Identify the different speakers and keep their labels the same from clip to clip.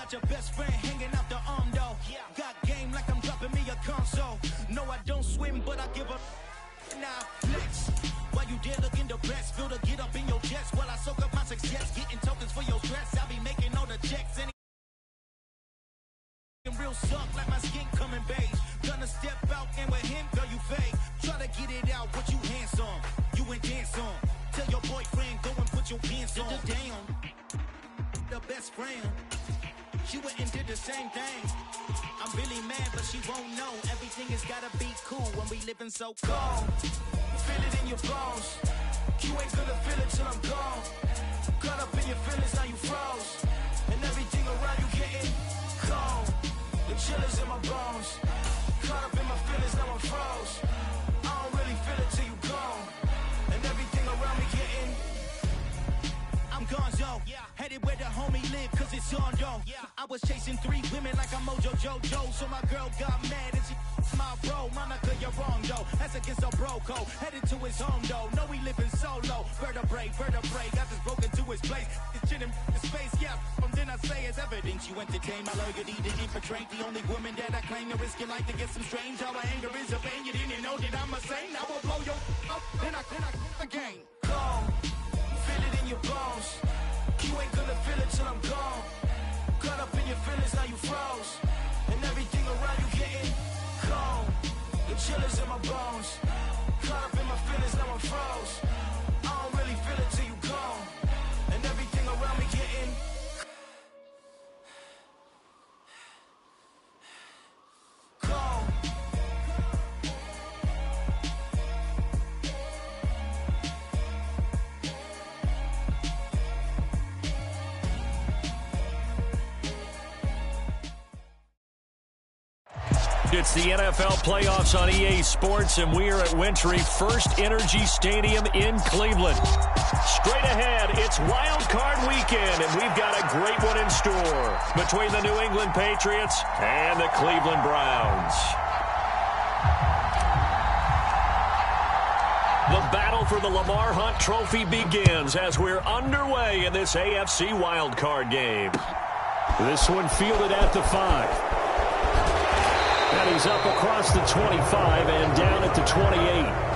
Speaker 1: watch a best friend hanging out the arm though. Got game like I'm dropping me a console. No, I don't swim, but I give a now flex. While you dare look in the best, feel the get up in your chest while I soak up my success, getting tokens for your stress. I be making all the checks and real suck like my skin coming beige. Gonna step out and with him, girl, you fake. Try to get it out, what you handsome, you ain't dance on. Tell your boyfriend, go and put your pants on. Down, the best friend, she went and did the same thing. I'm really mad, but she won't know. Everything has gotta be cool when we living so cold. Feel it in your bones. You ain't gonna feel it till I'm gone. Caught up in your feelings, now you froze. And everything around you getting cold. The chillers in my bones. Caught up in my feelings, now I'm froze. I don't really feel it till you gone. And everything around me getting I'm gonzo, headed where the homie live, cause it's on though. I was chasing 3 women like I'm Mojo Jojo, so my girl got mad and she my bro. Monica, you're wrong though, that's against a bro code. Headed to his home though, no we living solo. Vertebrae, got this broken to his place. It's chin in his face, from then I say it's evidence you entertain my loyalty to infiltrate. The only woman that I claim to risk your life to get some strange. All my anger is a pain, you didn't know that I'm a saint. I will blow your up, then I again. Go. Feel it in your bones. You ain't gonna feel it till I'm gone. Caught up in your feelings, now you froze. And everything around you getting cold. The chillers in my bones. Caught up in my feelings, now I'm froze. I don't really feel it till you gone. And everything around me getting cold.
Speaker 2: It's the NFL playoffs on EA Sports, and we are at Wintry First Energy Stadium in Cleveland. Straight ahead, it's Wildcard weekend, and we've got a great one in store between the New England Patriots and the Cleveland Browns. The battle for the Lamar Hunt Trophy begins as we're underway in this AFC Wildcard game. This one fielded at the 5. And he's up across the 25 and down at the 28.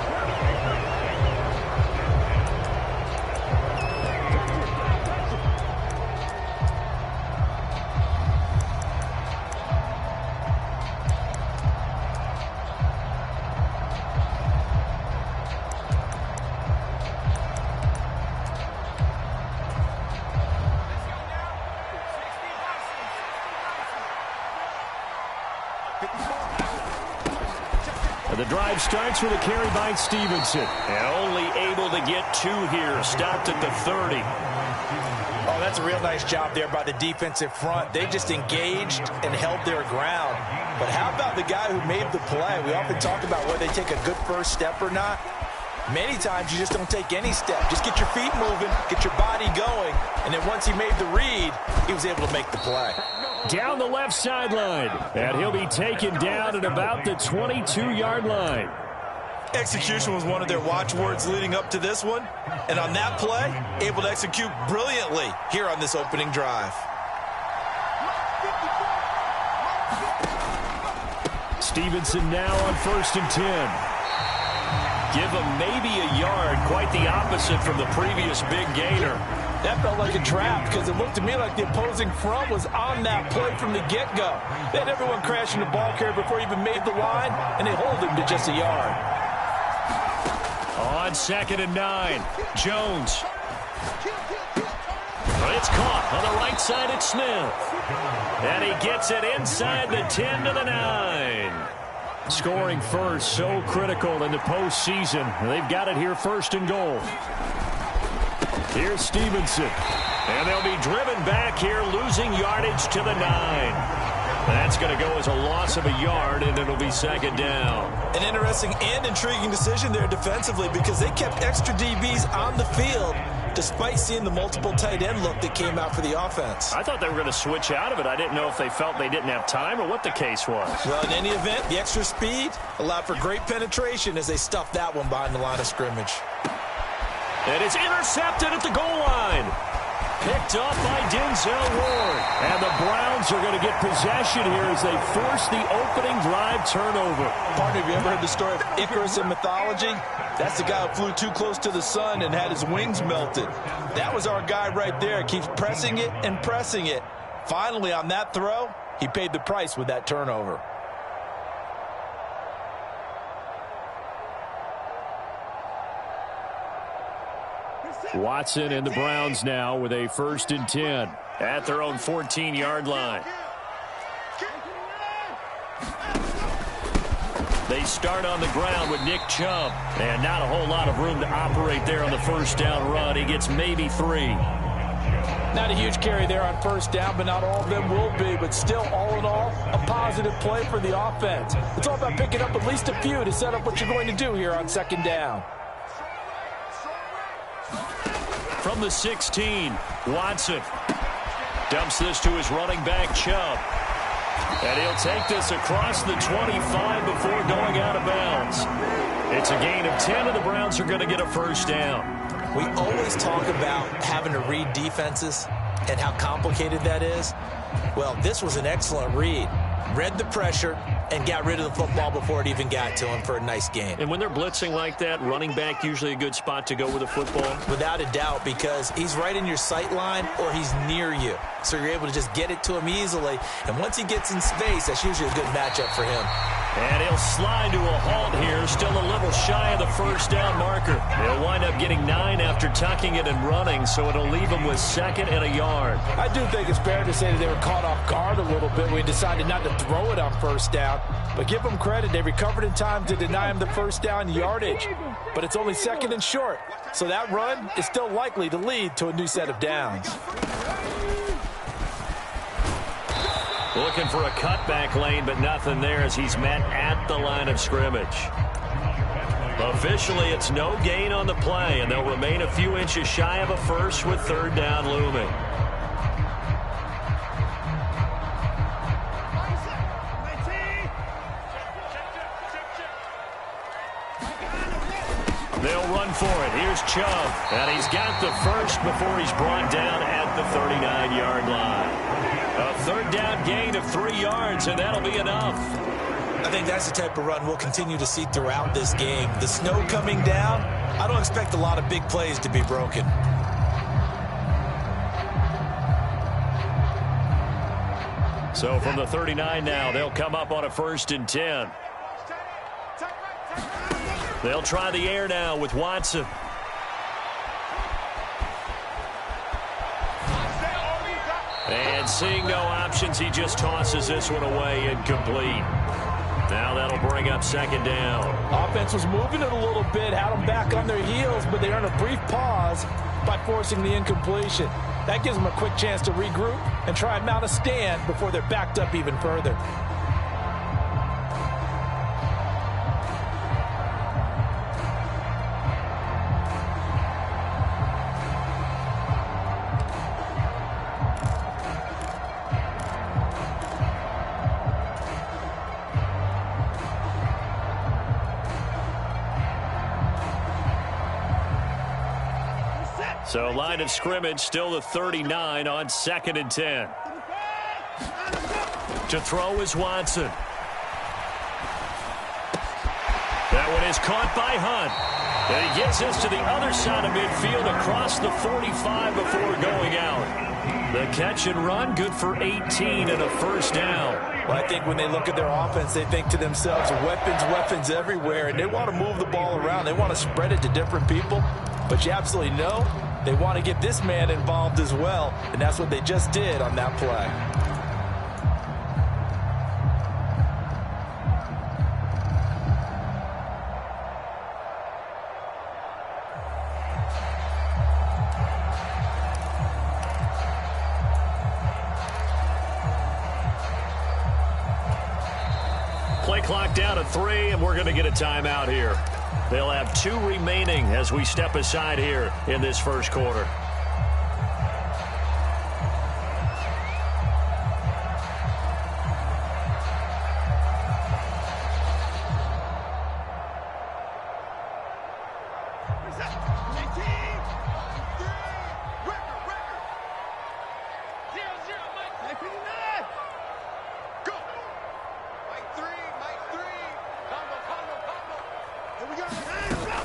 Speaker 2: The drive starts with a carry by Stevenson. And only able to get 2 here. Stopped at the 30.
Speaker 3: Oh, that's a real nice job there by the defensive front. They just engaged and held their ground. But how about the guy who made the play? We often talk about whether they take a good first step or not. Many times you just don't take any step. Just get your feet moving, get your body going. And then once he made the read, he was able to make the play.
Speaker 2: Down the left sideline, and he'll be taken down at about the 22-yard line.
Speaker 4: Execution was one of their watchwords leading up to this one, and on that play, able to execute brilliantly here on this opening drive.
Speaker 2: Stevenson now on 1st and 10. Give him maybe a yard, quite the opposite from the previous big gainer.
Speaker 3: That felt like a trap because it looked to me like the opposing front was on that play from the get-go. They had everyone crashing the ball carrier before he even made the line, and they hold him to just a yard.
Speaker 2: On 2nd and 9, Jones. But it's caught on the right side at Smith. And he gets it inside the 10 to the 9. Scoring first, so critical in the postseason. They've got it here 1st and goal. Here's Stevenson. And they'll be driven back here, losing yardage to the 9. That's going to go as a loss of a yard, and it'll be 2nd down.
Speaker 4: An interesting and intriguing decision there defensively because they kept extra DBs on the field despite seeing the multiple tight end look that came out for the offense.
Speaker 2: I thought they were going to switch out of it. I didn't know if they felt they didn't have time or what the case was.
Speaker 4: Well, in any event, the extra speed allowed for great penetration as they stuffed that one behind the line of scrimmage.
Speaker 2: And it's intercepted at the goal line. Picked off by Denzel Ward. And the Browns are going to get possession here as they force the opening drive turnover.
Speaker 4: Partner, have you ever heard the story of Icarus in mythology? That's the guy who flew too close to the sun and had his wings melted. That was our guy right there. Keeps pressing it and pressing it. Finally, on that throw, he paid the price with that turnover.
Speaker 2: Watson and the Browns now with a 1st and 10 at their own 14-yard line. They start on the ground with Nick Chubb. And not a whole lot of room to operate there on the first down run. He gets maybe 3.
Speaker 4: Not a huge carry there on first down, but not all of them will be. But still, all in all, a positive play for the offense. It's all about picking up at least a few to set up what you're going to do here on 2nd down.
Speaker 2: From the 16, Watson dumps this to his running back, Chubb. And he'll take this across the 25 before going out of bounds. It's a gain of 10, and the Browns are going to get a 1st down.
Speaker 4: We always talk about having to read defenses and how complicated that is. Well, this was an excellent read. Read the pressure and got rid of the football before it even got to him for a nice gain.
Speaker 2: And when they're blitzing like that, running back usually a good spot to go with the football?
Speaker 4: Without a doubt, because he's right in your sight line or he's near you. So you're able to just get it to him easily. And once he gets in space, that's usually a good matchup for him.
Speaker 2: And he'll slide to a halt here, still a little shy of the 1st down marker. He'll wind up getting 9 after tucking it and running, so it'll leave him with 2nd and a yard.
Speaker 4: I do think it's fair to say that they were caught off guard a little bit when he decided not to throw it on 1st down. But give them credit, they recovered in time to deny him the 1st down yardage. But it's only 2nd and short, so that run is still likely to lead to a new set of downs.
Speaker 2: Looking for a cutback lane, but nothing there as he's met at the line of scrimmage. Officially, it's no gain on the play, and they'll remain a few inches shy of a 1st with 3rd down looming. They'll run for it. Here's Chubb, and he's got the 1st before he's brought down at the 39-yard line. A 3rd down gain of 3 yards, and that'll be enough.
Speaker 4: I think that's the type of run we'll continue to see throughout this game. The snow coming down, I don't expect a lot of big plays to be broken.
Speaker 2: So from the 39 now, they'll come up on a 1st and 10. They'll try the air now with Watson. And seeing no options, he just tosses this one away, incomplete. Now that'll bring up 2nd down.
Speaker 4: Offense was moving it a little bit, had them back on their heels, but they earned a brief pause by forcing the incompletion. That gives them a quick chance to regroup and try and mount a stand before they're backed up even further.
Speaker 2: So line of scrimmage still the 39 on 2nd and 10. To throw is Watson. That one is caught by Hunt. And he gets this to the other side of midfield across the 45 before going out. The catch and run good for 18 and a 1st down.
Speaker 4: Well, I think when they look at their offense, they think to themselves, weapons everywhere, and they want to move the ball around. They want to spread it to different people. But you absolutely know they want to get this man involved as well, and that's what they just did on that play.
Speaker 2: Play clock down to 3, and we're going to get a timeout here. They'll have 2 remaining as we step aside here in this 1st quarter.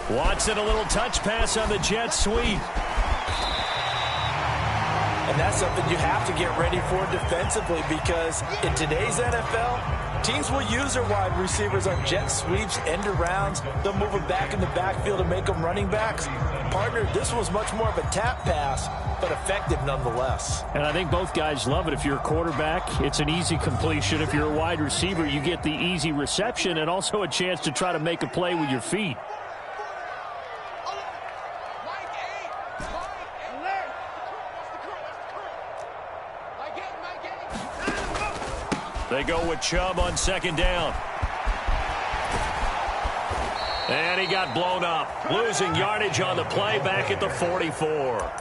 Speaker 2: Watson, a little touch pass on the jet sweep.
Speaker 4: And that's something you have to get ready for defensively, because in today's NFL, teams will use their wide receivers on jet sweeps, end arounds. They'll move them back in the backfield and make them running backs. Partner, this was much more of a tap pass, but effective nonetheless.
Speaker 2: And I think both guys love it. If you're a quarterback, it's an easy completion. If you're a wide receiver, you get the easy reception and also a chance to try to make a play with your feet. They go with Chubb on second down. And he got blown up. Losing yardage on the play back at the 44.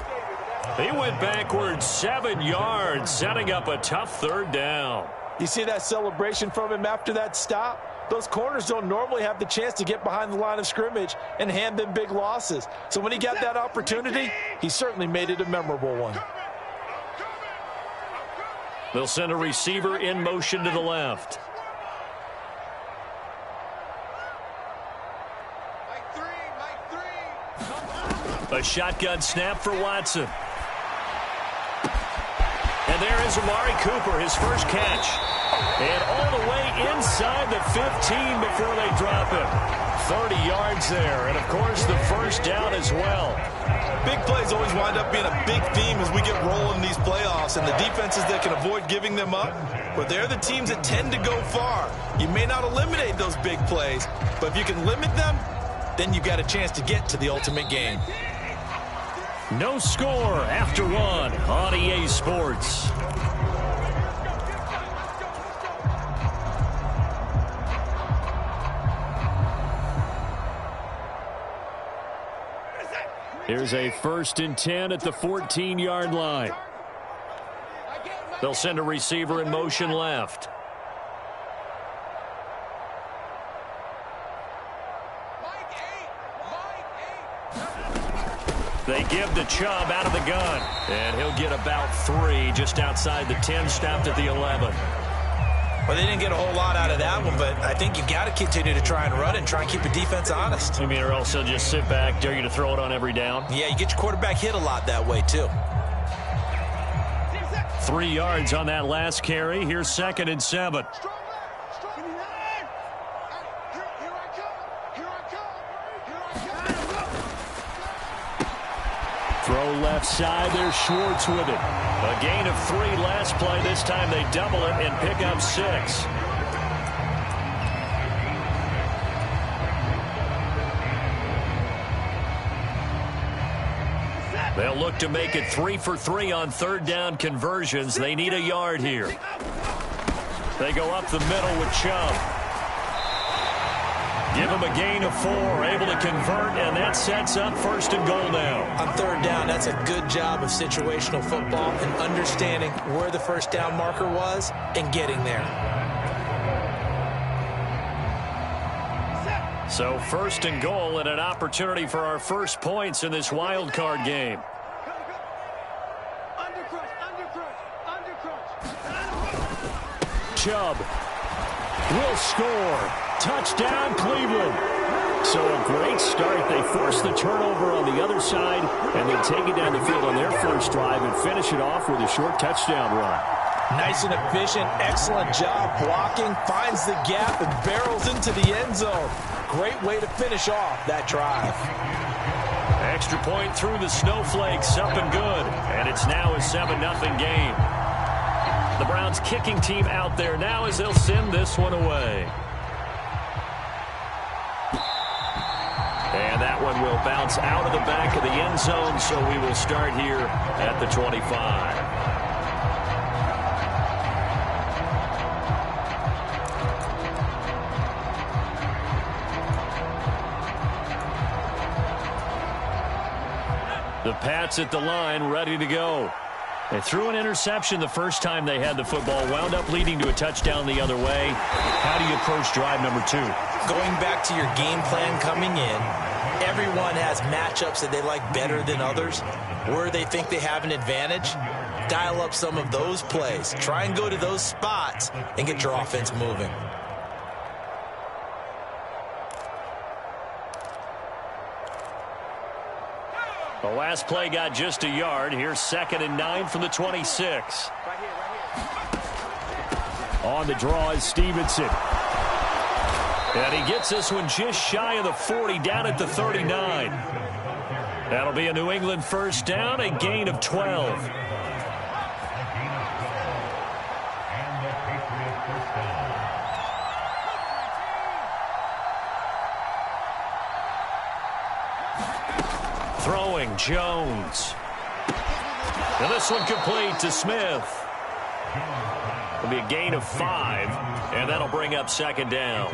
Speaker 2: He went backwards 7 yards, setting up a tough third down.
Speaker 4: You see that celebration from him after that stop? Those corners don't normally have the chance to get behind the line of scrimmage and hand them big losses. So when he got that opportunity, he certainly made it a memorable one.
Speaker 2: They'll send a receiver in motion to the left. A shotgun snap for Watson. And there is Amari Cooper, his first catch. And all the way inside the 15 before they drop him. 30 yards there, and of course the first down as well.
Speaker 3: Big plays always wind up being a big theme as we get rolling in these playoffs, and the defenses that can avoid giving them up, but they're the teams that tend to go far. You may not eliminate those big plays, but if you can limit them, then you've got a chance to get to the ultimate game.
Speaker 2: No score after one on EA Sports. Here's a 1st and 10 at the 14-yard line. They'll send a receiver in motion left. They give to Chubb out of the gun. And he'll get about 3 just outside the 10, stopped at the 11.
Speaker 3: Well, they didn't get a whole lot out of that one, but I think you've got to continue to try and run and try and keep the defense honest.
Speaker 2: I mean, or else they'll just sit back, dare you to throw it on every down.
Speaker 3: Yeah, you get your quarterback hit a lot that way, too.
Speaker 2: 3 yards on that last carry. Here's 2nd and 7. Throw left side. There's Schwartz with it. A gain of 3 last play. This time they double it and pick up 6. They'll look to make it 3 for 3 on 3rd down conversions. They need a yard here. They go up the middle with Chubb. Give him a gain of 4, able to convert, and that sets up 1st and goal now.
Speaker 3: On 3rd down, that's a good job of situational football and understanding where the 1st down marker was and getting there.
Speaker 2: So 1st and goal and an opportunity for our first points in this wild card game. Chubb will score. Touchdown, Cleveland. So a great start. They force the turnover on the other side, and they take it down the field on their first drive and finish it off with a short touchdown run.
Speaker 4: Nice and efficient, excellent job blocking, finds the gap and barrels into the end zone. Great way to finish off that drive.
Speaker 2: Extra point through the snowflakes, up and good. And it's now a 7-0 game. The Browns kicking team out there now as they'll send this one away. And that one will bounce out of the back of the end zone, so we will start here at the 25. The Pats at the line, ready to go. They threw an interception the first time they had the football, wound up leading to a touchdown the other way. How do you approach drive number 2?
Speaker 3: Going back to your game plan coming in, everyone has matchups that they like better than others, where they think they have an advantage. dial up some of those plays. Try and go to those spots and get your offense moving.
Speaker 2: The last play got just a yard. Here's 2nd and 9 from the 26. On the draw is Stevenson. And he gets this one just shy of the 40, down at the 39. That'll be a New England first down, a gain of 12. Throwing, Jones. And this one complete to Smith. It'll be a gain of 5, and that'll bring up 2nd down.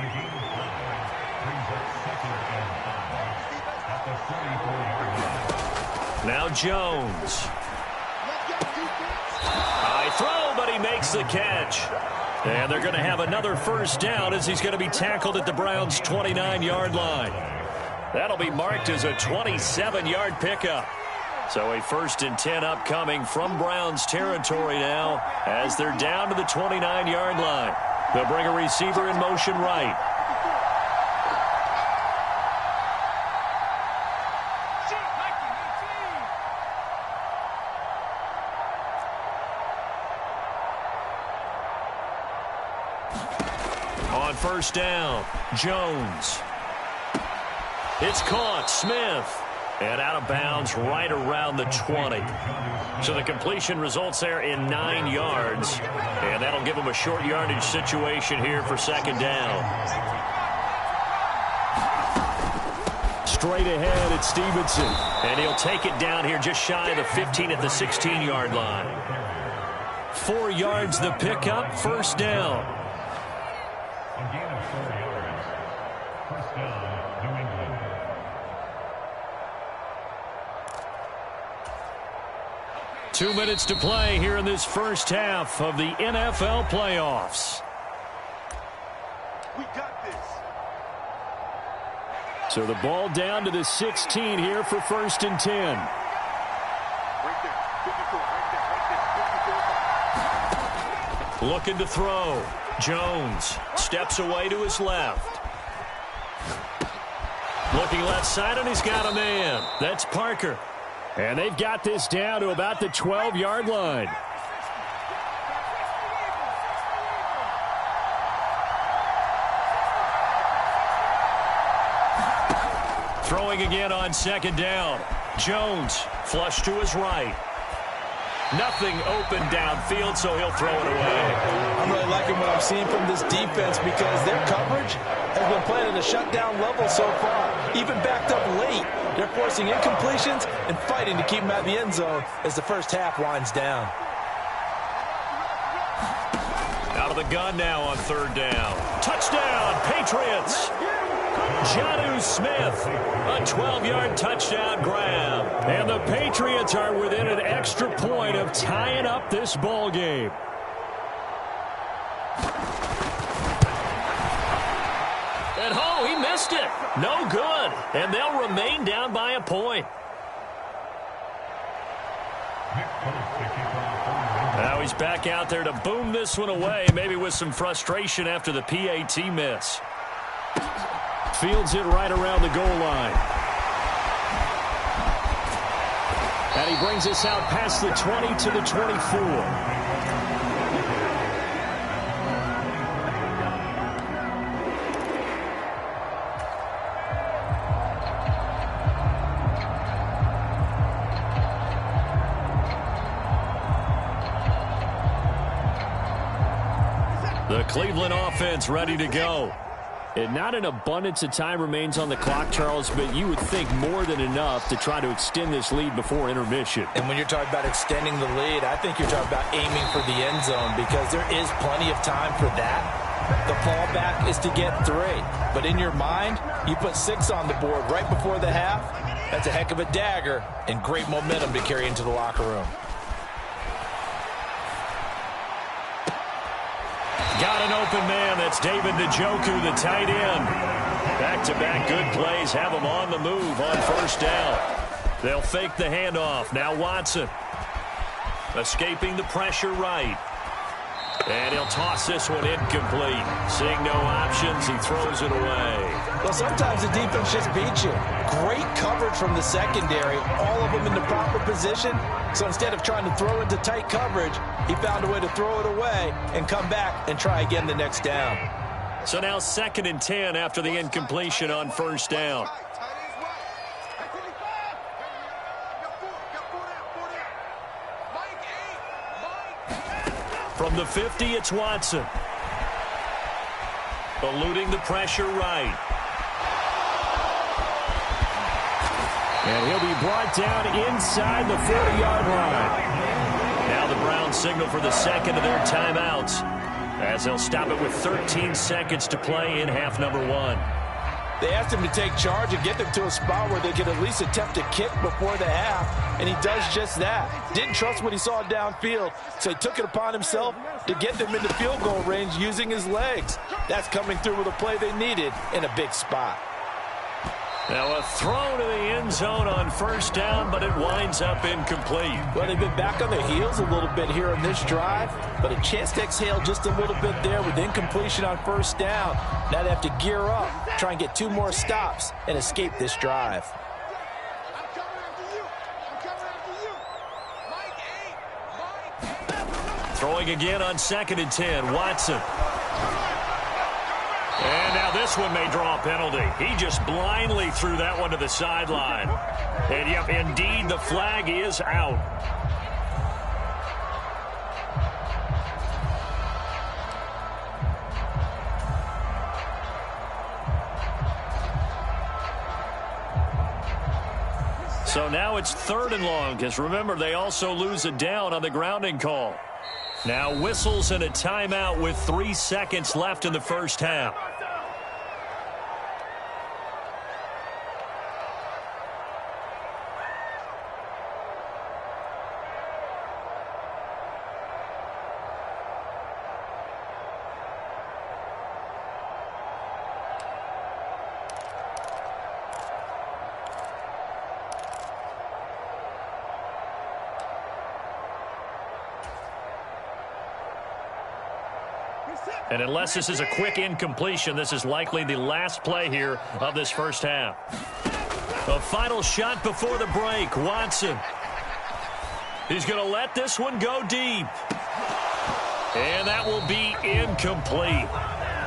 Speaker 2: Now Jones. High throw, but he makes the catch. And they're going to have another first down as he's going to be tackled at the Browns' 29-yard line. That'll be marked as a 27-yard pickup. So a 1st and 10 upcoming from Browns territory now as they're down to the 29-yard line. They'll bring a receiver in motion right. On first down, Jones. It's caught, Smith. And out of bounds right around the 20. So the completion results there in 9 yards. And that'll give them a short yardage situation here for 2nd down. Straight ahead, it's Stevenson. And he'll take it down here just shy of the 15 at the 16-yard line. 4 yards the pickup, first down.
Speaker 5: A gain of 4 yards. First down, New England.
Speaker 2: Two minutes to play here in this first half of the NFL playoffs.
Speaker 5: We got this.
Speaker 2: So the ball down to the 16 here for 1st and 10.
Speaker 5: Right there. 54. Right there. 54.
Speaker 2: Looking to throw. Jones steps away to his left. Looking left side, and he's got a man. That's Parker. And they've got this down to about the 12-yard line. Throwing again on 2nd down. Jones flush to his right. Nothing open downfield, so he'll throw it away.
Speaker 3: I'm really liking what I'm seeing from this defense because their coverage has been playing at a shutdown level so far. Even backed up late. They're forcing incompletions and fighting to keep them out of the end zone as the first half winds down.
Speaker 2: Out of the gun now on 3rd down. Touchdown, Patriots. Jonnu Smith, a 12-yard touchdown grab. And the Patriots are within an extra point of tying up this ball game. And oh, he missed it. No good. And they'll remain down by a point. Now he's back out there to boom this one away, maybe with some frustration after the PAT miss. Fields it right around the goal line. And he brings us out past the 20 to the 24. The Cleveland offense ready to go. And not an abundance of time remains on the clock, Charles, but you would think more than enough to try to extend this lead before intermission.
Speaker 3: And when you're talking about extending the lead, I think you're talking about aiming for the end zone because there is plenty of time for that. The fallback is to get 3. But in your mind, you put 6 on the board right before the half. That's a heck of a dagger and great momentum to carry into the locker room.
Speaker 2: Got an open man. That's David Njoku, the tight end. Back-to-back good plays have him on the move on 1st down. They'll fake the handoff. Now Watson. Escaping the pressure right. And he'll toss this one incomplete. Seeing no options, he throws it away.
Speaker 3: Well, sometimes the defense just beats you. Great coverage from the secondary, all of them in the proper position. So instead of trying to throw into tight coverage, he found a way to throw it away and come back and try again the next down.
Speaker 2: So now 2nd and 10 after the incompletion on 1st down. From the 50, it's Watson. Eluding the pressure right. And he'll be brought down inside the 40-yard line. Now the Browns signal for the second of their timeouts, as they'll stop it with 13 seconds to play in half number 1.
Speaker 3: They asked him to take charge and get them to a spot where they could at least attempt a kick before the half, and he does just that. Didn't trust what he saw downfield, so he took it upon himself to get them into field goal range using his legs. That's coming through with a play they needed in a big spot.
Speaker 2: Now a throw to the end zone on 1st down, but it winds up incomplete.
Speaker 3: Well, they've been back on their heels a little bit here on this drive, but a chance to exhale just a little bit there with incompletion on 1st down. Now they have to gear up, try and get 2 more stops, and escape this drive.
Speaker 2: Throwing again on 2nd and 10, Watson. And now this one may draw a penalty. He just blindly threw that one to the sideline. And, yep, indeed, the flag is out. So now it's 3rd and long, because remember, they also lose a down on the grounding call. Now whistles and a timeout with 3 seconds left in the 1st half. And unless this is a quick incompletion, this is likely the last play here of this 1st half. A final shot before the break. Watson. He's going to let this one go deep. And that will be incomplete.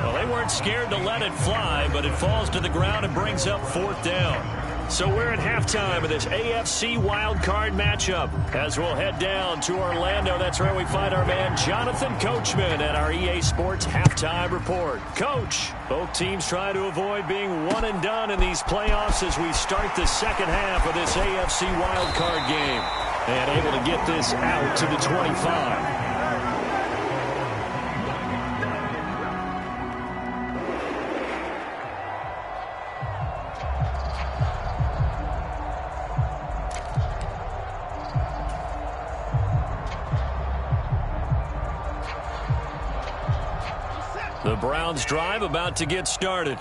Speaker 2: Well, they weren't scared to let it fly, but it falls to the ground and brings up 4th down. So we're at halftime of this AFC Wildcard matchup as we'll head down to Orlando. That's where we find our man Jonathan Coachman at our EA Sports Halftime Report. Coach, both teams try to avoid being one and done in these playoffs as we start the 2nd half of this AFC Wildcard game. And able to get this out to the 25. The Browns drive about to get started.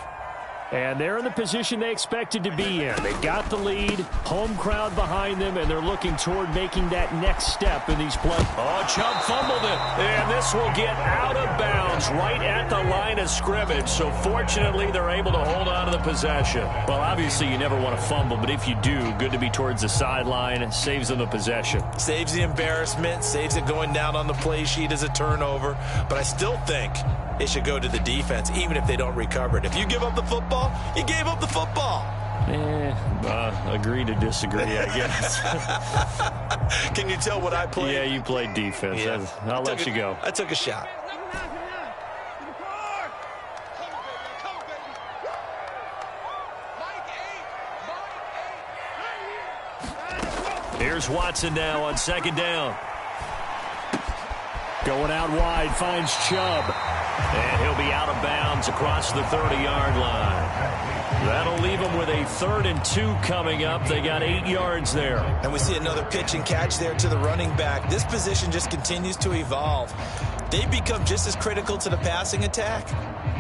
Speaker 2: And they're in the position they expected to be in. They got the lead, home crowd behind them, and they're looking toward making that next step in these plays. Oh, Chubb fumbled it, and this will get out of bounds right at the line of scrimmage. So fortunately, they're able to hold on to the possession. Well, obviously, you never want to fumble, but if you do, good to be towards the sideline. Saves them the possession.
Speaker 3: Saves the embarrassment, saves it going down on the play sheet as a turnover. But I still think it should go to the defense, even if they don't recover it. If you give up the football, you gave up the football.
Speaker 2: Agree to disagree, I guess.
Speaker 3: Can you tell what I played?
Speaker 2: Yeah, you played defense. Yeah. I'll let you go.
Speaker 3: I took a shot.
Speaker 2: Here's Watson now on 2nd down. Going out wide, finds Chubb. And he'll be out of bounds across the 30-yard line. That'll leave them with a 3rd and 2 coming up. They got 8 yards there.
Speaker 3: And we see another pitch and catch there to the running back. This position just continues to evolve. They've become just as critical to the passing attack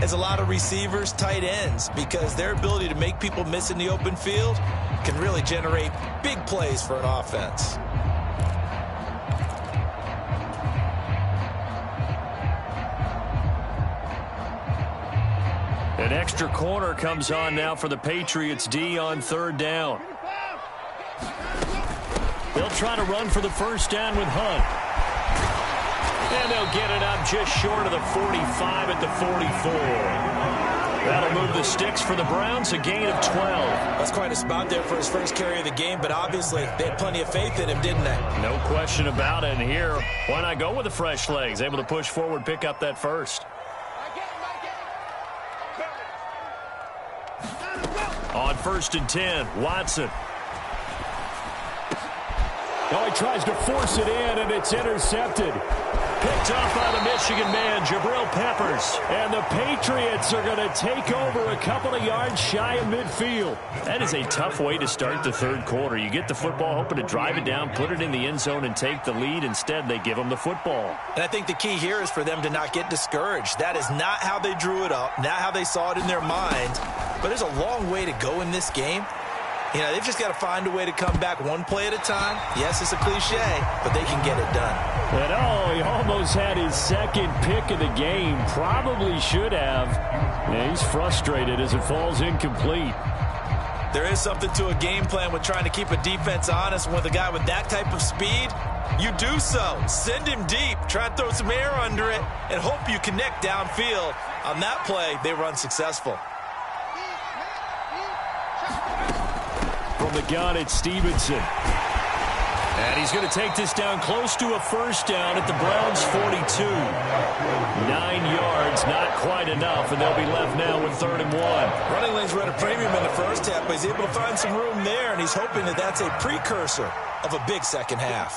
Speaker 3: as a lot of receivers, tight ends, because their ability to make people miss in the open field can really generate big plays for an offense.
Speaker 2: An extra corner comes on now for the Patriots D on third down. They'll try to run for the first down with Hunt. And they'll get it up just short of the 45 at the 44. That'll move the sticks for the Browns, a gain of 12.
Speaker 3: That's quite a spot there for his first carry of the game, but obviously they had plenty of faith in him, didn't they?
Speaker 2: No question about it. And here, why not go with the fresh legs? Able to push forward, pick up that first. On 1st and 10, Watson. Oh, he tries to force it in, and it's intercepted. Picked off by the Michigan man, Jabril Peppers. And the Patriots are going to take over a couple of yards shy of midfield. That is a tough way to start the third quarter. You get the football, hoping to drive it down, put it in the end zone, and take the lead. Instead, they give them the football.
Speaker 3: And I think the key here is for them to not get discouraged. That is not how they drew it up, not how they saw it in their mind. But there's a long way to go in this game. You know, they've just got to find a way to come back one play at a time. Yes, it's a cliche, but they can get it done.
Speaker 2: And oh, he almost had his second pick of the game. Probably should have. Yeah, he's frustrated as it falls incomplete.
Speaker 3: There is something to a game plan with trying to keep a defense honest. With a guy with that type of speed, you do so. Send him deep. Try and throw some air under it and hope you connect downfield. On that play, they were unsuccessful.
Speaker 2: From the gun, it's Stevenson. And he's going to take this down close to a first down at the Browns' 42. 9 yards, not quite enough, and they'll be left now with 3rd and 1.
Speaker 3: Running lanes were at a premium in the first half, but he's able to find some room there, and he's hoping that that's a precursor of a big second half.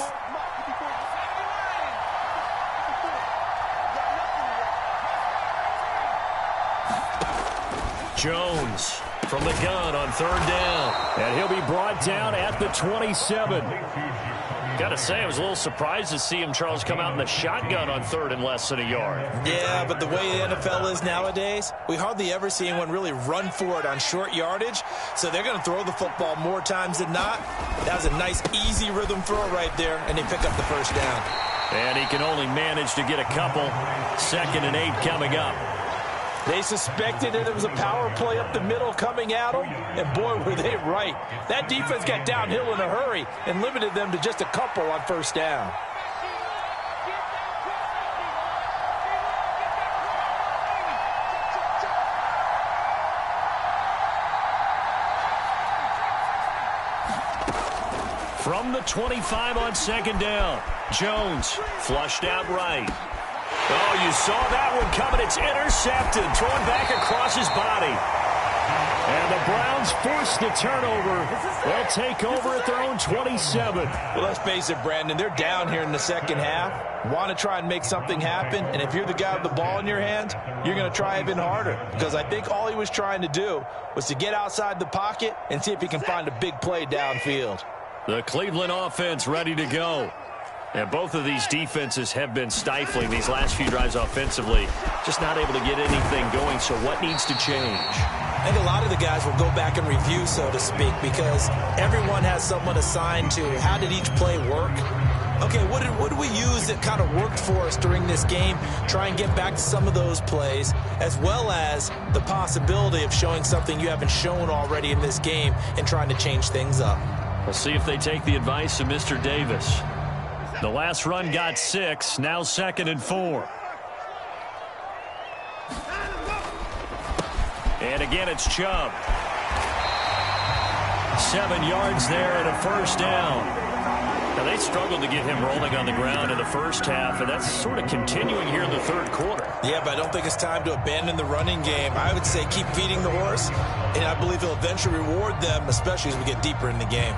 Speaker 2: Jones from the gun on 3rd down. And he'll be brought down at the 27. Got to say, I was a little surprised to see him, Charles, come out in the shotgun on 3rd and less than a yard.
Speaker 3: Yeah, but the way the NFL is nowadays, we hardly ever see anyone really run for it on short yardage. So they're going to throw the football more times than not. That was a nice, easy rhythm throw right there, and they pick up the first down.
Speaker 2: And he can only manage to get a couple. 2nd and 8 coming up.
Speaker 4: They suspected that it was a power play up the middle coming at them, and boy, were they right. That defense got downhill in a hurry and limited them to just a couple on first down.
Speaker 2: From the 25 on 2nd down, Jones flushed out right. Oh, you saw that one coming. It's intercepted, thrown back across his body. And the Browns force the turnover. They'll take over at their own 27.
Speaker 3: Well, let's face it, Brandon, they're down here in the second half. Want to try and make something happen, and if you're the guy with the ball in your hand, you're going to try even harder. Because I think all he was trying to do was to get outside the pocket and see if he can find a big play downfield.
Speaker 2: The Cleveland offense ready to go. And both of these defenses have been stifling these last few drives offensively. Just not able to get anything going, so what needs to change?
Speaker 3: I think a lot of the guys will go back and review, so to speak, because everyone has someone assigned to how did each play work. Okay, what did we use that kind of worked for us during this game? Try and get back to some of those plays, as well as the possibility of showing something you haven't shown already in this game and trying to change things up.
Speaker 2: We'll see if they take the advice of Mr. Davis. The last run got 6, now 2nd and 4. And again, it's Chubb. 7 yards there and a first down. Now, they struggled to get him rolling on the ground in the first half, and that's sort of continuing here in the third quarter.
Speaker 3: Yeah, but I don't think it's time to abandon the running game. I would say keep feeding the horse, and I believe he'll eventually reward them, especially as we get deeper in the game.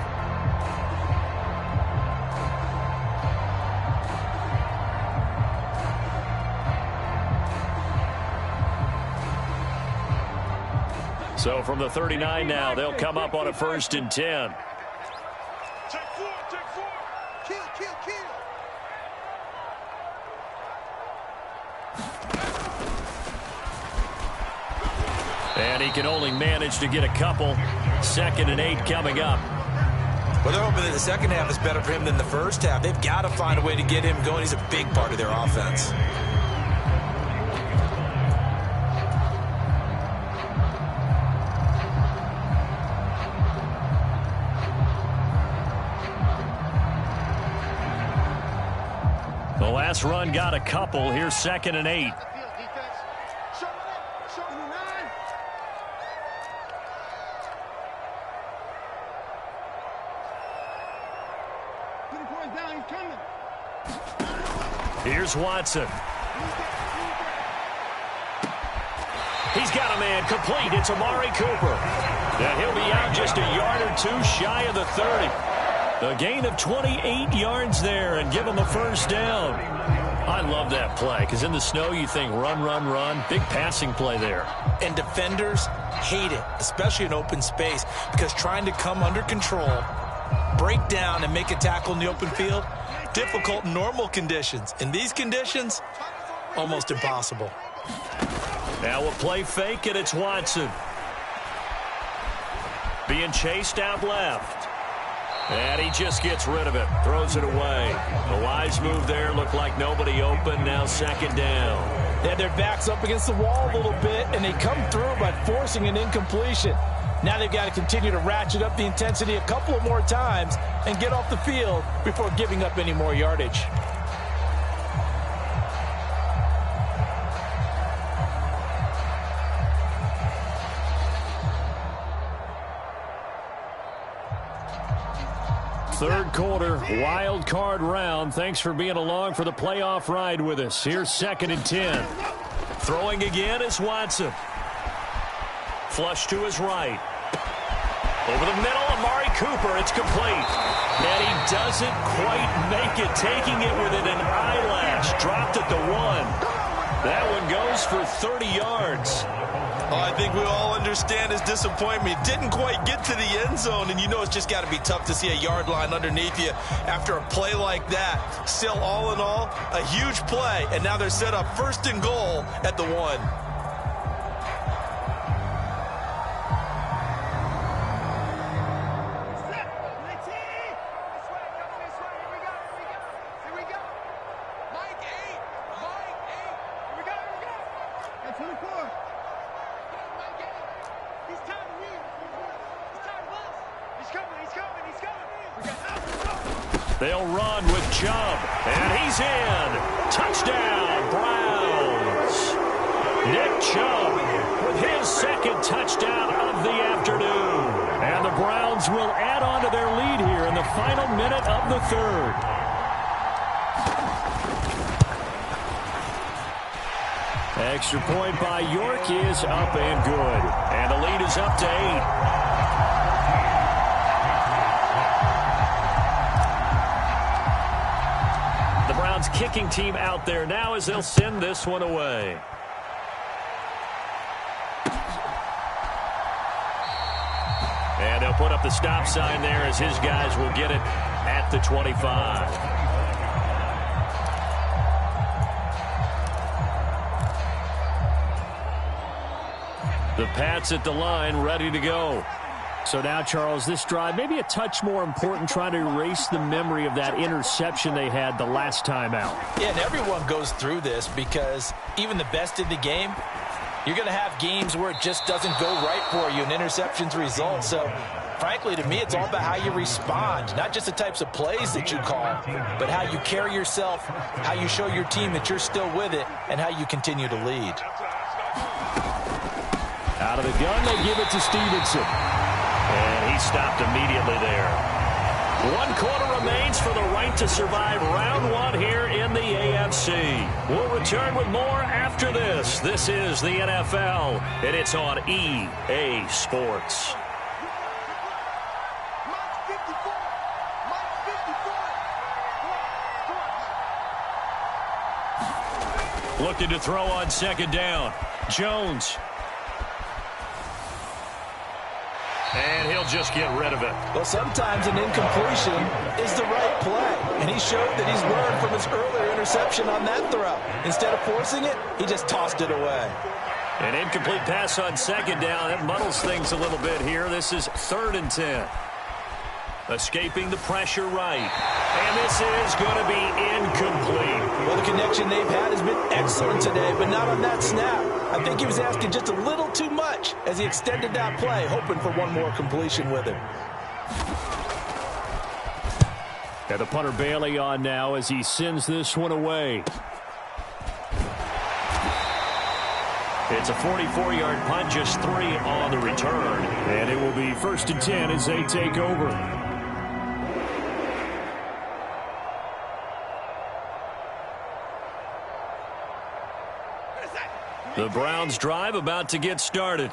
Speaker 2: So from the 39 now, they'll come up on a 1st and 10.
Speaker 1: Take 4. Kill.
Speaker 2: And he can only manage to get a couple. 2nd and 8 coming up.
Speaker 3: Well, they're hoping that the second half is better for him than the first half. They've got to find a way to get him going. He's a big part of their offense.
Speaker 2: Last run got a couple. Here's 2nd and 8. Here's Watson. He's got a man complete. It's Amari Cooper. Now he'll be out just a yard or two shy of the 30. A gain of 28 yards there and give him a first down. I love that play because in the snow you think run, run, run. Big passing play there.
Speaker 3: And defenders hate it, especially in open space, because trying to come under control, break down, and make a tackle in the open field, difficult in normal conditions. In these conditions, almost impossible.
Speaker 2: Now we'll play fake, and it's Watson. Being chased out left. And he just gets rid of it. Throws it away. The wise move there. Looked like nobody open. Now 2nd down.
Speaker 4: They had their backs up against the wall a little bit, and they come through by forcing an incompletion. Now they've got to continue to ratchet up the intensity a couple of more times and get off the field before giving up any more yardage.
Speaker 2: Third quarter, wild card round. Thanks for being along for the playoff ride with us. Here's 2nd and 10. Throwing again is Watson. Flush to his right. Over the middle, Amari Cooper. It's complete. And he doesn't quite make it, taking it within an eyelash. Dropped at the 1. That one goes for 30 yards.
Speaker 3: I think we all understand his disappointment. Didn't quite get to the end zone, and you know it's just got to be tough to see a yard line underneath you after a play like that. Still, all in all, a huge play, and now they're set up 1st and goal at the 1.
Speaker 2: They'll run with Chubb, and he's in. Touchdown, Browns. Nick Chubb with his 2nd touchdown of the afternoon. And the Browns will add on to their lead here in the final minute of the 3rd. Extra point by York is up and good. And the lead is up to 8. Kicking team out there now as they'll send this one away. And they'll put up the stop sign there as his guys will get it at the 25. The Pats at the line, ready to go. So now, Charles, this drive, maybe a touch more important, trying to erase the memory of that interception they had the last time out.
Speaker 3: Yeah, and everyone goes through this because even the best in the game, you're going to have games where it just doesn't go right for you and interceptions result. So, frankly, to me, it's all about how you respond, not just the types of plays that you call, but how you carry yourself, how you show your team that you're still with it, and how you continue to lead.
Speaker 2: Out of the gun, they give it to Stevenson. And he stopped immediately there. 1 quarter remains for the right to survive round 1 here in the AFC. We'll return with more after this. This is the NFL, and it's on EA Sports. Looking to throw on 2nd down. Jones. And he'll just get rid of it.
Speaker 4: Well, sometimes an incompletion is the right play. And he showed that he's learned from his earlier interception on that throw. Instead of forcing it, he just tossed it away.
Speaker 2: An incomplete pass on 2nd down. That muddles things a little bit here. This is 3rd and 10. Escaping the pressure right. And this is going to be incomplete.
Speaker 4: Well, the connection they've had has been excellent today, but not on that snap. I think he was asking just a little too much as he extended that play, hoping for one more completion with it.
Speaker 2: And the punter Bailey on now as he sends this one away. It's a 44-yard punt, just 3 on the return. And it will be 1st and 10 as they take over. The Browns drive about to get started.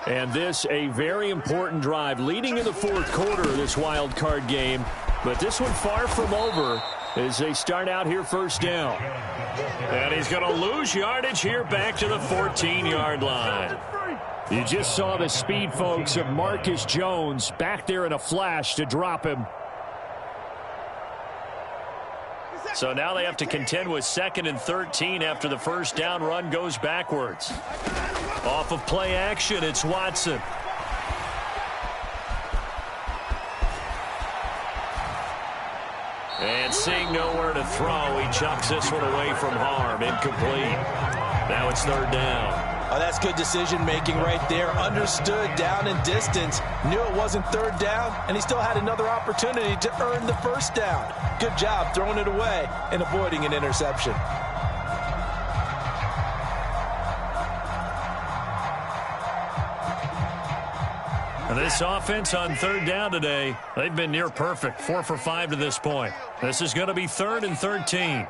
Speaker 2: And this a very important drive leading in the 4th quarter of this wild card game. But this one far from over as they start out here 1st down. And he's going to lose yardage here back to the 14-yard line. You just saw the speed, folks, of Marcus Jones back there in a flash to drop him. So now they have to contend with 2nd and 13 after the 1st down run goes backwards. Off of play action, it's Watson. And seeing nowhere to throw, he chucks this one away from harm. Incomplete. Now it's 3rd down.
Speaker 3: Oh, that's good decision-making right there. Understood down and distance. Knew it wasn't 3rd down, and he still had another opportunity to earn the 1st down. Good job throwing it away and avoiding an interception.
Speaker 2: This offense on 3rd down today, they've been near perfect. 4 for 5 to this point. This is going to be 3rd and 13.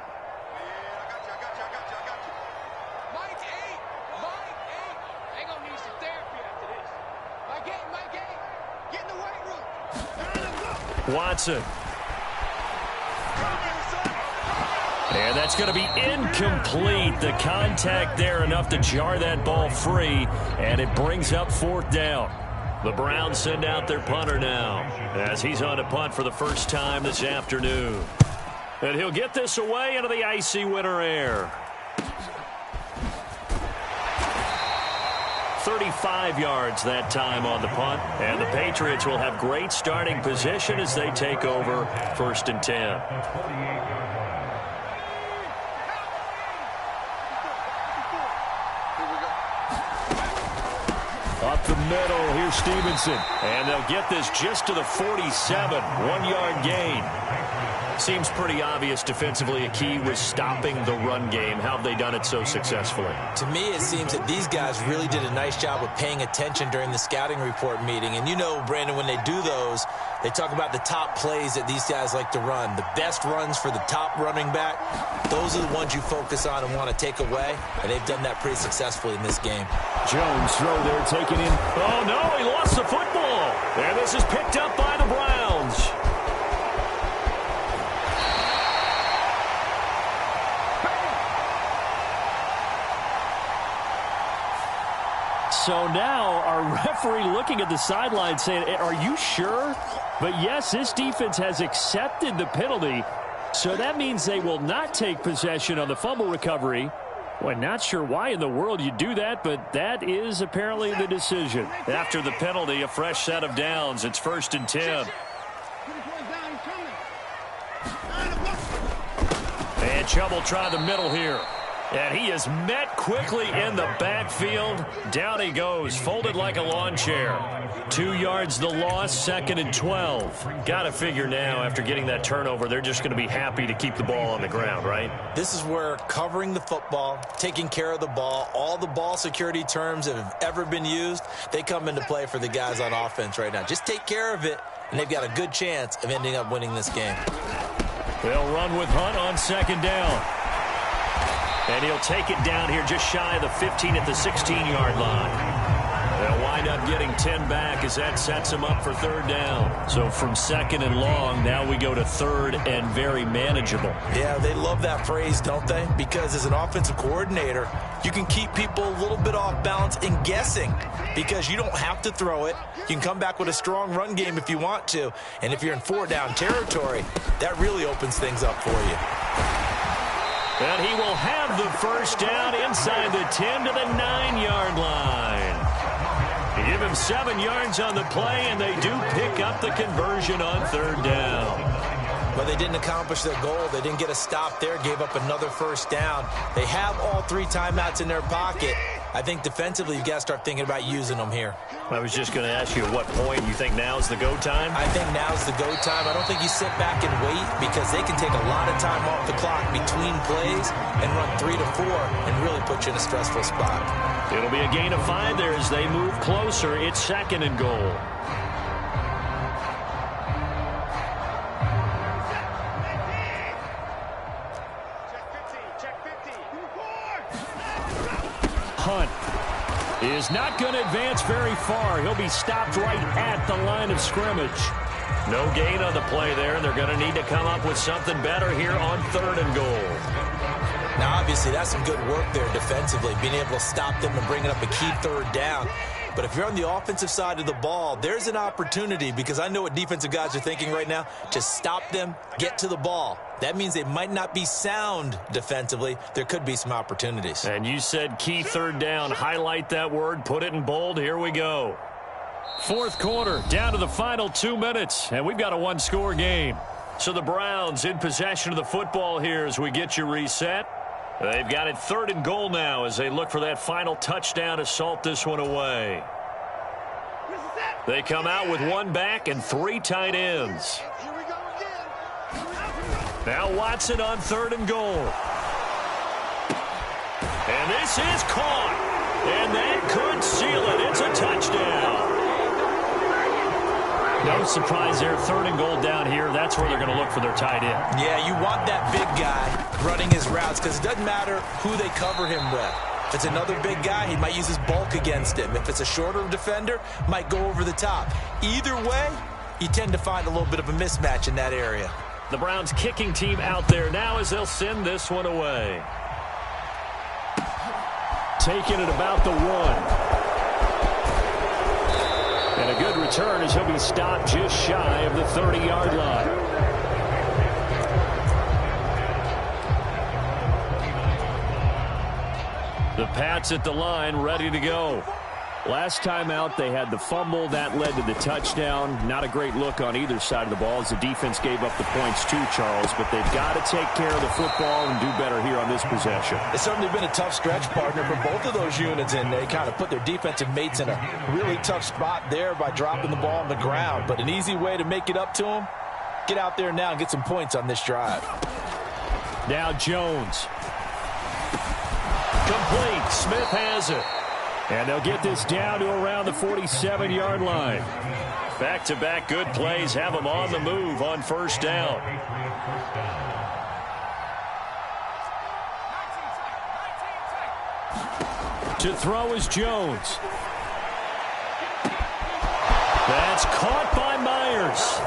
Speaker 2: Watson. And that's going to be incomplete. The contact there enough to jar that ball free, and it brings up 4th down. The Browns send out their punter now as he's on to punt for the first time this afternoon. And he'll get this away into the icy winter air. 35 yards that time on the punt. And the Patriots will have great starting position as they take over 1st and 10. Up the middle, here's Stevenson. And they'll get this just to the 47. 1-yard gain. Seems pretty obvious defensively a key was stopping the run game. How have they done it so successfully?
Speaker 3: To me, it seems that these guys really did a nice job of paying attention during the scouting report meeting. And you know, Brandon, when they do those, they talk about the top plays that these guys like to run. The best runs for the top running back, those are the ones you focus on and want to take away. And they've done that pretty successfully in this game.
Speaker 2: Jones throw there, taken in. Oh, no, he lost the football. And this is picked up by the Browns. So now our referee looking at the sideline saying, are you sure? But yes, this defense has accepted the penalty. So that means they will not take possession on the fumble recovery. Well, not sure why in the world you do that, but that is apparently the decision. After the penalty, a fresh set of downs. It's 1st and 10. And Chubb will try the middle here. And he is met quickly in the backfield. Down he goes, folded like a lawn chair. 2 yards the loss, 2nd and 12. Got to figure now, after getting that turnover, they're just going to be happy to keep the ball on the ground, right?
Speaker 3: This is where covering the football, taking care of the ball, all the ball security terms that have ever been used, they come into play for the guys on offense right now. Just take care of it, and they've got a good chance of ending up winning this game.
Speaker 2: They'll run with Hunt on 2nd down. And he'll take it down here just shy of the 15 at the 16-yard line. They'll wind up getting 10 back as that sets him up for 3rd down. So from 2nd and long, now we go to 3rd and very manageable.
Speaker 3: Yeah, they love that phrase, don't they? Because as an offensive coordinator, you can keep people a little bit off balance and guessing because you don't have to throw it. You can come back with a strong run game if you want to. And if you're in 4-down territory, that really opens things up for you.
Speaker 2: And he will have the 1st down inside the 10 to the 9-yard line. You give him 7 yards on the play, and they do pick up the conversion on 3rd down.
Speaker 3: But they didn't accomplish their goal. They didn't get a stop there, gave up another 1st down. They have all 3 timeouts in their pocket. I think defensively you've got to start thinking about using them here.
Speaker 2: I was just going to ask you at what point you think now's the go time?
Speaker 3: I think now's the go time. I don't think you sit back and wait because they can take a lot of time off the clock between plays and run 3 to 4 and really put you in a stressful spot.
Speaker 2: It'll be a gain of 5 there as they move closer. It's 2nd and goal. Hunt is not going to advance very far. He'll be stopped right at the line of scrimmage. No gain on the play there, and they're going to need to come up with something better here on 3rd and goal.
Speaker 3: Now, obviously, that's some good work there defensively, being able to stop them and bringing up a key 3rd down. But if you're on the offensive side of the ball, there's an opportunity because I know what defensive guys are thinking right now. Just stop them, get to the ball. That means they might not be sound defensively. There could be some opportunities.
Speaker 2: And you said key 3rd down. Highlight that word. Put it in bold. Here we go. 4th quarter, down to the final 2 minutes, and we've got a 1-score game. So the Browns in possession of the football here as we get you reset. They've got it 3rd and goal now as they look for that final touchdown to salt this one away. They come out with 1 back and 3 tight ends. Now Watson on 3rd and goal. And this is caught. And that could seal it. It's a touchdown. No surprise there. 3rd and goal down here. That's where they're going to look for their tight end.
Speaker 3: Yeah, you want that big guy running his routes because it doesn't matter who they cover him with. If it's another big guy, he might use his bulk against him. If it's a shorter defender, might go over the top. Either way, you tend to find a little bit of a mismatch in that area.
Speaker 2: The Browns kicking team out there now as they'll send this one away. Taking it about the 1. And a good return as he'll be stopped just shy of the 30-yard line. The Pats at the line, ready to go. Last time out, they had the fumble. That led to the touchdown. Not a great look on either side of the ball as the defense gave up the points too, Charles. But they've got to take care of the football and do better here on this possession.
Speaker 3: It's certainly been a tough stretch, partner, for both of those units, and they kind of put their defensive mates in a really tough spot there by dropping the ball on the ground. But an easy way to make it up to them, get out there now and get some points on this drive.
Speaker 2: Now Jones. Complete. Smith has it. And they'll get this down to around the 47-yard line. Back-to-back good plays have them on the move on 1st down. To throw is Jones. That's caught by Myers.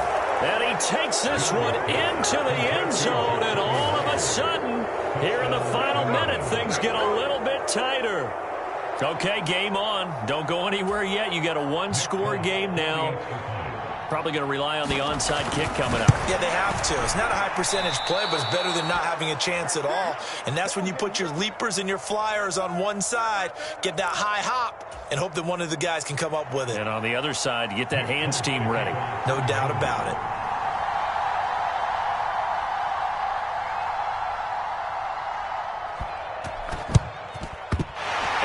Speaker 2: And he takes this one into the end zone. And all of a sudden, here in the final minute, things get a little bit tighter. Okay, game on. Don't go anywhere yet. You got a 1-score game now. Probably going to rely on the onside kick coming up.
Speaker 3: Yeah, they have to. It's not a high percentage play, but it's better than not having a chance at all. And that's when you put your leapers and your flyers on one side, get that high hop, and hope that one of the guys can come up with it.
Speaker 2: And on the other side, you get that hands team ready.
Speaker 3: No doubt about it.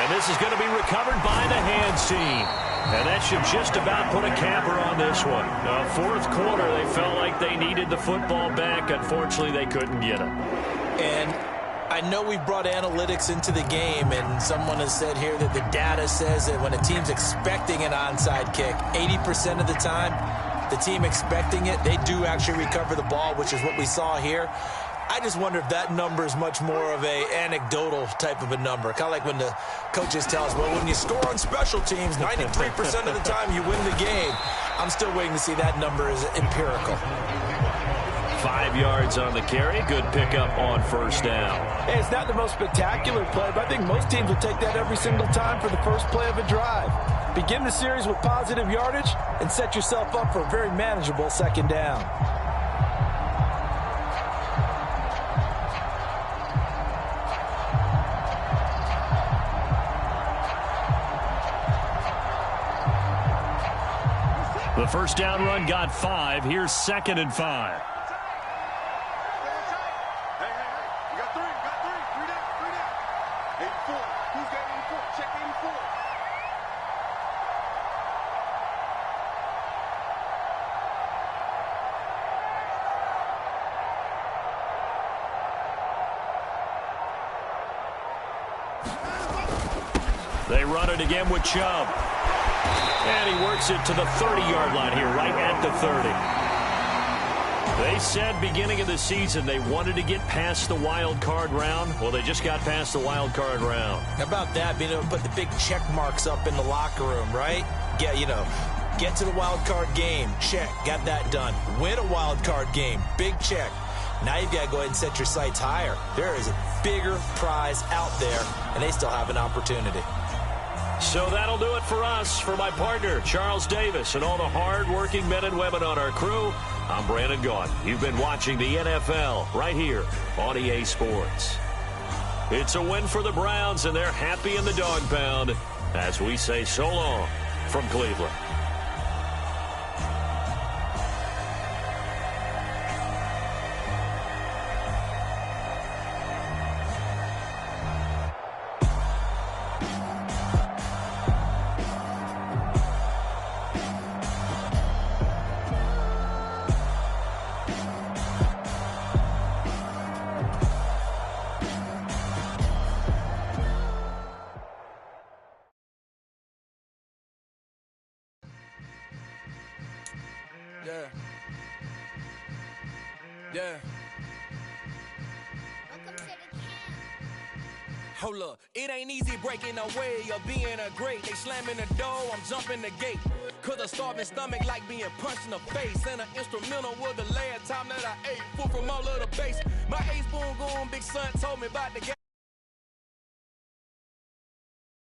Speaker 2: This is going to be recovered by the hands team. And that should just about put a capper on this one. 4th quarter, they felt like they needed the football back. Unfortunately, they couldn't get it.
Speaker 3: And I know we've brought analytics into the game, and someone has said here that the data says that when a team's expecting an onside kick, 80% of the time, the team expecting it, they do actually recover the ball, which is what we saw here. I just wonder if that number is much more of a anecdotal type of a number. Kind of like when the coaches tell us, well, when you score on special teams, 93% of the time you win the game. I'm still waiting to see that number is empirical.
Speaker 2: 5 yards on the carry. Good pickup on 1st down.
Speaker 4: Hey, it's not the most spectacular play, but I think most teams will take that every single time for the first play of a drive. Begin the series with positive yardage and set yourself up for a very manageable 2nd down.
Speaker 2: The 1st down run got 5. Here's 2nd and 5.
Speaker 6: Hey, you got 3. 3 down. 84. Who's got 84? Check 84.
Speaker 2: run it again with Chubb. And he works it to the 30-yard line here, right at the 30. They said beginning of the season they wanted to get past the wild card round. Well, they just got past the wild card round.
Speaker 3: How about that, being able to put the big check marks up in the locker room, right? Get to the wild card game, check, got that done. Win a wild card game, big check. Now you've got to go ahead and set your sights higher. There is a bigger prize out there, and they still have an opportunity.
Speaker 2: So that'll do it for us. For my partner, Charles Davis, and all the hard-working men and women on our crew, I'm Brandon Gaudin. You've been watching the NFL right here on EA Sports. It's a win for the Browns, and they're happy in the dog pound as we say so long from Cleveland.
Speaker 6: Yeah. Hold up, it ain't easy breaking away or being a great. They slamming the door, I'm jumping the gate. Cause a starving stomach like being punched in the face. And an instrumental was the last time that I ate food from all of the base. My A-spoon going, big son told me about the game.